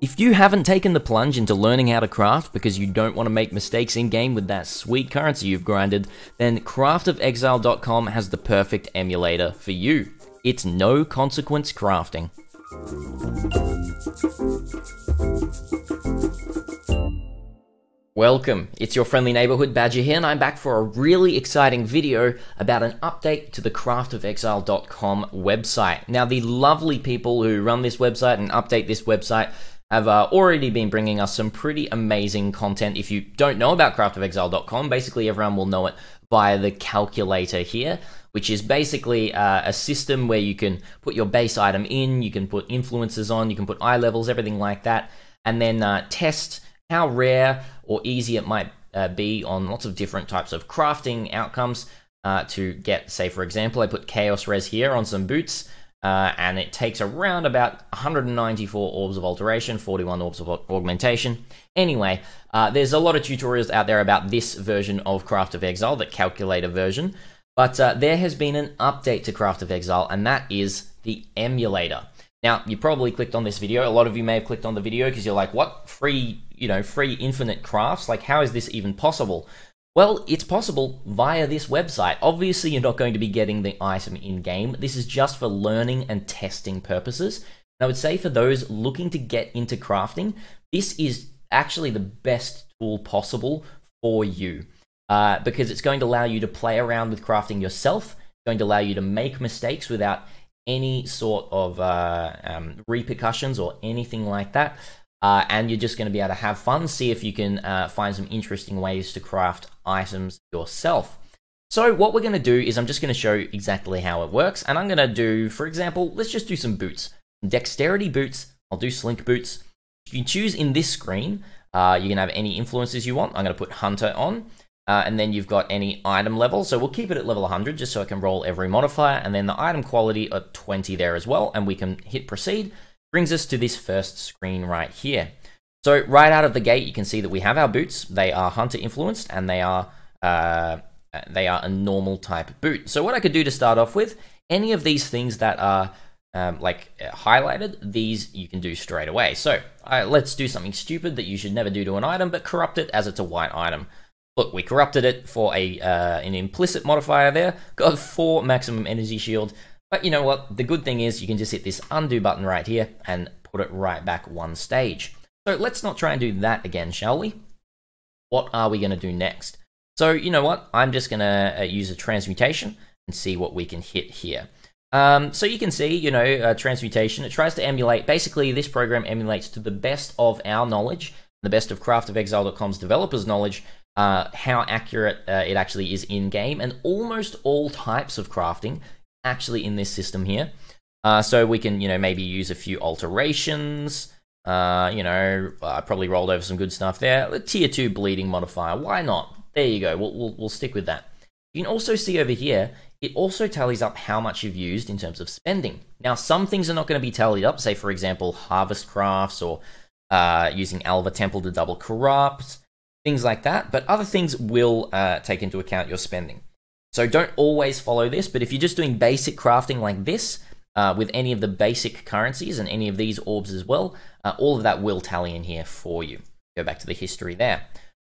If you haven't taken the plunge into learning how to craft because you don't want to make mistakes in-game with that sweet currency you've grinded, then craftofexile.com has the perfect emulator for you. It's no consequence crafting. Welcome, it's your friendly neighborhood Badger here, and I'm back for a really exciting video about an update to the craftofexile.com website. Now, the lovely people who run this website and update this website have already been bringing us some pretty amazing content. If you don't know about craftofexile.com, basically everyone will know it via the calculator here, which is basically a system where you can put your base item in, you can put influences on, you can put eye levels, everything like that, and then test how rare or easy it might be on lots of different types of crafting outcomes to get, say for example, I put Chaos Res here on some boots, and it takes around about 194 orbs of alteration, 41 orbs of augmentation. Anyway, there's a lot of tutorials out there about this version of Craft of Exile, the calculator version, but there has been an update to Craft of Exile, and that is the emulator. Now, you probably clicked on this video. A lot of you may have clicked on the video because you're like, what? Free infinite crafts? Like, how is this even possible? Well, it's possible via this website. Obviously, you're not going to be getting the item in-game. This is just for learning and testing purposes. And I would say for those looking to get into crafting, this is actually the best tool possible for you because it's going to allow you to play around with crafting yourself. It's going to allow you to make mistakes without any sort of repercussions or anything like that. And you're just going to be able to have fun, see if you can find some interesting ways to craft items yourself. So what we're going to do is I'm just going to show you exactly how it works. And I'm going to do, for example, let's just do some boots. Dexterity boots, I'll do slink boots. You can choose in this screen, you can have any influences you want. I'm going to put Hunter on. And then you've got any item level. So we'll keep it at level 100 just so I can roll every modifier. And then the item quality at 20 there as well. And we can hit proceed. Brings us to this first screen right here. So right out of the gate, you can see that we have our boots. They are hunter influenced and they are a normal type boot. So what I could do to start off with, any of these things that are highlighted, these you can do straight away. So let's do something stupid that you should never do to an item, but corrupt it as it's a white item. Look, we corrupted it for an implicit modifier there. Got 4 maximum energy shield. But you know what? The good thing is you can just hit this undo button right here and put it right back one stage. So let's not try and do that again, shall we? What are we going to do next? So you know what? I'm just going to use a transmutation and see what we can hit here. So you can see, transmutation, it tries to emulate, basically this program emulates to the best of our knowledge, the best of craftofexile.com's developers' knowledge, how accurate it actually is in-game, and almost all types of crafting actually in this system here. So we can, maybe use a few alterations, I probably rolled over some good stuff there. The tier 2 bleeding modifier, why not? There you go, we'll stick with that. You can also see over here, it also tallies up how much you've used in terms of spending. Now, some things are not going to be tallied up, say for example, harvest crafts or using Alva Temple to double corrupt, things like that, but other things will take into account your spending. So don't always follow this, but if you're just doing basic crafting like this, with any of the basic currencies and any of these orbs as well, all of that will tally in here for you. Go back to the history there.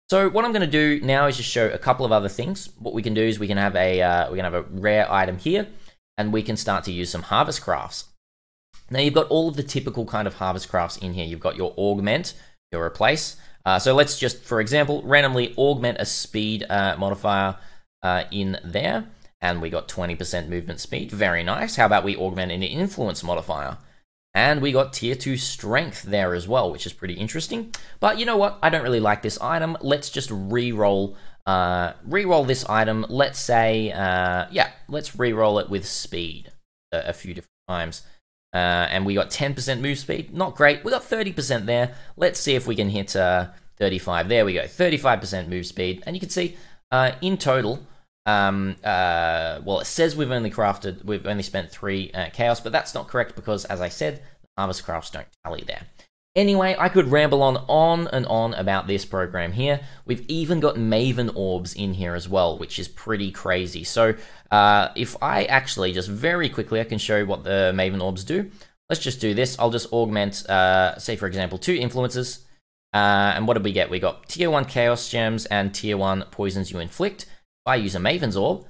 So what I'm going to do now is just show a couple of other things. What we can do is we can have a rare item here, and we can start to use some harvest crafts. Now you've got all of the typical kind of harvest crafts in here. You've got your augment, your replace. So let's just, for example, randomly augment a speed modifier in there, and we got 20% movement speed. Very nice. How about we augment an influence modifier? And we got tier 2 strength there as well, which is pretty interesting. But you know what? I don't really like this item. Let's just re-roll this item. Let's say, let's re-roll it with speed a few different times. And we got 10% move speed. Not great. We got 30% there. Let's see if we can hit 35. There we go. 35% move speed. And you can see in total, well, it says we've only spent 3 chaos, but that's not correct because, as I said, the harvest crafts don't tally there. Anyway, I could ramble on and on about this program here. We've even got Maven Orbs in here as well, which is pretty crazy. So if I actually, just very quickly, I can show you what the Maven Orbs do. let's just do this. I'll just augment, say for example, 2 influences. And what did we get? We got tier 1 Chaos Gems and tier 1 Poisons You Inflict. I use a Maven's Orb,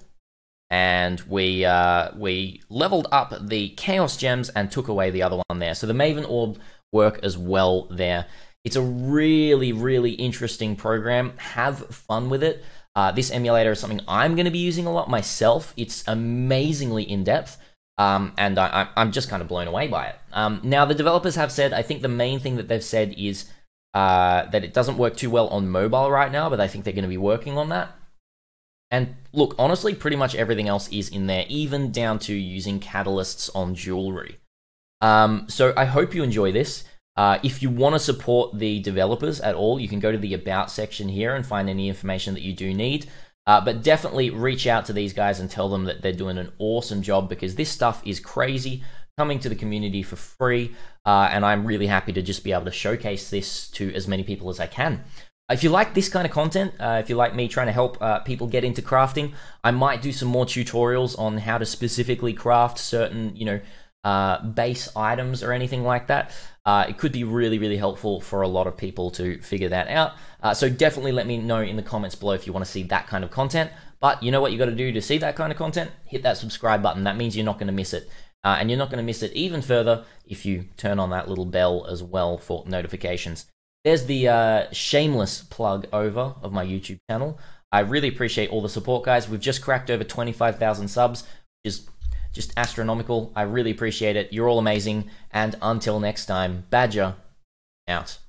and we leveled up the Chaos Gems and took away the other one there. So the Maven Orb work as well there. It's a really, really interesting program. Have fun with it. This emulator is something I'm going to be using a lot myself. It's amazingly in-depth. And I'm just kind of blown away by it. Now, the developers have said, I think the main thing that they've said is that it doesn't work too well on mobile right now, but I think they're going to be working on that. And look, honestly, pretty much everything else is in there, even down to using catalysts on jewelry. So I hope you enjoy this. If you want to support the developers at all, you can go to the About section here and find any information that you do need. But definitely reach out to these guys and tell them that they're doing an awesome job, because this stuff is crazy, coming to the community for free, and I'm really happy to just be able to showcase this to as many people as I can. If you like this kind of content, if you like me trying to help people get into crafting, I might do some more tutorials on how to specifically craft certain, base items or anything like that. It could be really, really helpful for a lot of people to figure that out. So definitely let me know in the comments below if you want to see that kind of content. But you know what you got to do to see that kind of content? Hit that subscribe button. That means you're not going to miss it. And you're not going to miss it even further if you turn on that little bell as well for notifications. There's the shameless plug over of my YouTube channel. I really appreciate all the support, guys. We've just cracked over 25,000 subs, which is just astronomical. I really appreciate it. You're all amazing. And until next time, Badger out.